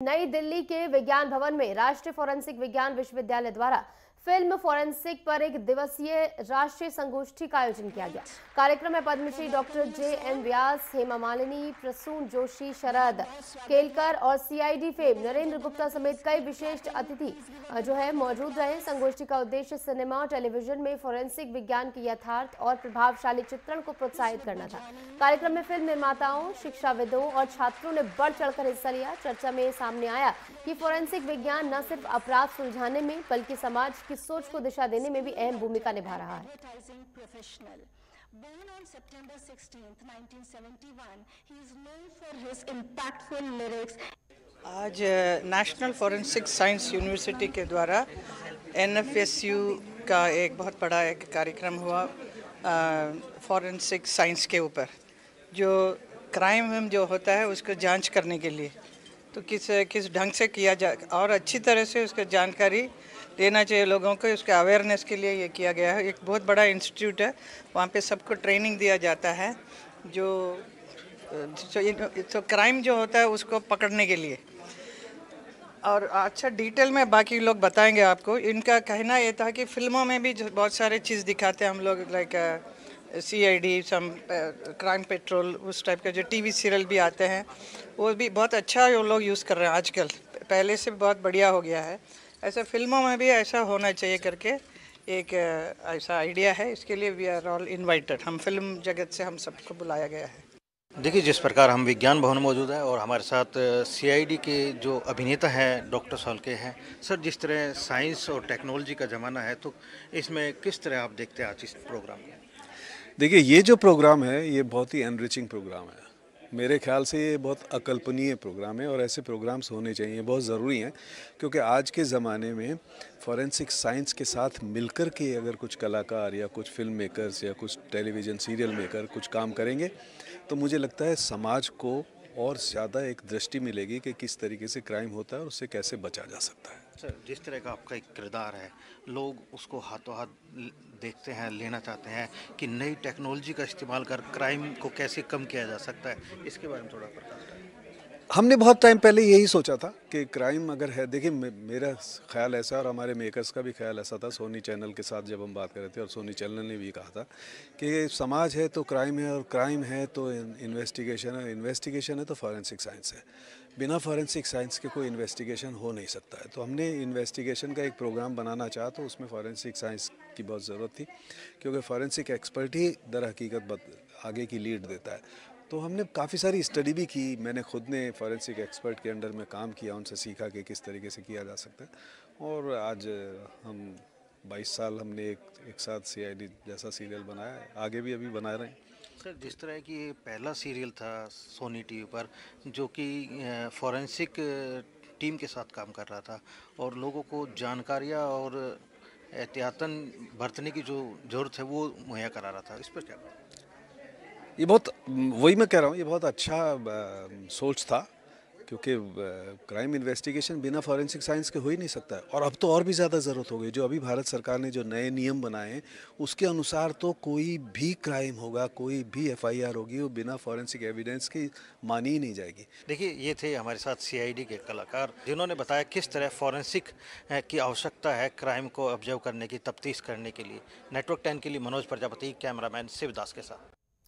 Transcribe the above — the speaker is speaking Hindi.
नई दिल्ली के विज्ञान भवन में राष्ट्रीय फोरेंसिक विज्ञान विश्वविद्यालय द्वारा फिल्म फोरेंसिक पर एक दिवसीय राष्ट्रीय संगोष्ठी का आयोजन किया गया। कार्यक्रम में पद्मश्री डॉक्टर जे.एन. व्यास, हेमा मालिनी, प्रसून जोशी, शरद केलकर और सीआईडी फेम नरेंद्र गुप्ता समेत कई विशिष्ट अतिथि मौजूद रहे। संगोष्ठी का उद्देश्य सिनेमा और टेलीविजन में फोरेंसिक विज्ञान के यथार्थ और प्रभावशाली चित्रण को प्रोत्साहित करना था। कार्यक्रम में फिल्म निर्माताओं, शिक्षाविदों और छात्रों ने बढ़ चढ़कर हिस्सा लिया। चर्चा में सामने आया कि फोरेंसिक विज्ञान न सिर्फ अपराध सुलझाने में बल्कि समाज की सोच को दिशा देने में भी अहम भूमिका निभा रहा है। Born on September 16th, 1971, he is known for his impactful lyrics. आज नेशनल फॉरेंसिक साइंस यूनिवर्सिटी के द्वारा एनएफएसयू का एक बहुत बड़ा एक कार्यक्रम हुआ फॉरेंसिक साइंस के ऊपर, जो क्राइम जो होता है उसको जांच करने के लिए तो किस ढंग से किया जा और अच्छी तरह से उसका जानकारी देना चाहिए लोगों को। उसके अवेयरनेस के लिए ये किया गया है। एक बहुत बड़ा इंस्टीट्यूट है, वहाँ पे सबको ट्रेनिंग दिया जाता है जो क्राइम जो होता है उसको पकड़ने के लिए। और अच्छा डिटेल में बाकी लोग बताएंगे आपको। इनका कहना ये था कि फिल्मों में भी बहुत सारे चीज़ दिखाते हैं हम लोग, like CID, some crime patrol, उस टाइप का जो टीवी सीरियल भी आते हैं वो भी बहुत अच्छा वो लोग यूज़ कर रहे हैं आजकल, पहले से बहुत बढ़िया हो गया है। ऐसा फिल्मों में भी ऐसा होना चाहिए करके एक ऐसा आइडिया है। इसके लिए वी आर ऑल इनवाइटेड, हम फिल्म जगत से हम सबको बुलाया गया है। देखिए, जिस प्रकार हम विज्ञान भवन मौजूद है और हमारे साथ सीआईडी के जो अभिनेता हैं डॉक्टर साल्के हैं। सर, जिस तरह साइंस और टेक्नोलॉजी का ज़माना है तो इसमें किस तरह आप देखते हैं आज इस प्रोग्राम को? देखिए, ये जो प्रोग्राम है ये बहुत ही एनरिचिंग प्रोग्राम है। मेरे ख्याल से ये बहुत अकल्पनीय प्रोग्राम है और ऐसे प्रोग्राम्स होने चाहिए, बहुत ज़रूरी हैं, क्योंकि आज के ज़माने में फॉरेंसिक साइंस के साथ मिलकर के अगर कुछ कलाकार या कुछ फिल्म मेकर्स या कुछ टेलीविज़न सीरियल मेकर कुछ काम करेंगे तो मुझे लगता है समाज को और ज़्यादा एक दृष्टि मिलेगी कि किस तरीके से क्राइम होता है और उससे कैसे बचा जा सकता है। सर, जिस तरह का आपका एक किरदार है, लोग उसको हाथों हाथ देखते हैं, लेना चाहते हैं कि नई टेक्नोलॉजी का इस्तेमाल कर क्राइम को कैसे कम किया जा सकता है, इसके बारे में थोड़ा प्रकाश डालें। हमने बहुत टाइम पहले यही सोचा था कि क्राइम अगर है, देखिए मेरा ख्याल ऐसा और हमारे मेकर्स का भी ख्याल ऐसा था, सोनी चैनल के साथ जब हम बात कर रहे थे और सोनी चैनल ने भी कहा था कि समाज है तो क्राइम है और क्राइम है तो इन्वेस्टिगेशन है, इन्वेस्टिगेशन है तो फॉरेंसिक साइंस है। बिना फॉरेंसिक साइंस के कोई इन्वेस्टिगेशन हो नहीं सकता है। तो हमने इन्वेस्टिगेशन का एक प्रोग्राम बनाना चाहा तो उसमें फॉरेंसिक साइंस की बहुत ज़रूरत थी, क्योंकि फॉरेंसिक एक्सपर्ट ही दर हकीकत आगे की लीड देता है। तो हमने काफ़ी सारी स्टडी भी की, मैंने खुद ने फॉरेंसिक एक्सपर्ट के अंडर में काम किया, उनसे सीखा कि किस तरीके से किया जा सकता है। और आज हम 22 साल हमने एक साथ सीआईडी जैसा सीरियल बनाया है, आगे भी अभी बना रहे हैं। सर, जिस तरह की पहला सीरियल था सोनी टीवी पर जो कि फॉरेंसिक टीम के साथ काम कर रहा था और लोगों को जानकारियाँ और एहतियातन बरतने की जो ज़रूरत है वो मुहैया करा रहा था, इस पर क्या? ये बहुत, वही मैं कह रहा हूँ, ये बहुत अच्छा सोच था, क्योंकि क्राइम इन्वेस्टिगेशन बिना फॉरेंसिक साइंस के हो ही नहीं सकता है। और अब तो और भी ज़्यादा ज़रूरत हो गई। जो अभी भारत सरकार ने जो नए नियम बनाए हैं उसके अनुसार तो कोई भी क्राइम होगा, कोई भी एफआईआर होगी, वो बिना फॉरेंसिक एविडेंस की मानी ही नहीं जाएगी। देखिए, ये थे हमारे साथ सीआईडी के कलाकार जिन्होंने बताया किस तरह फॉरेंसिक की आवश्यकता है क्राइम को ऑब्जर्व करने की, तफ्तीश करने के लिए। नेटवर्क 10 के लिए मनोज प्रजापति, कैमरामैन शिवदास के साथ।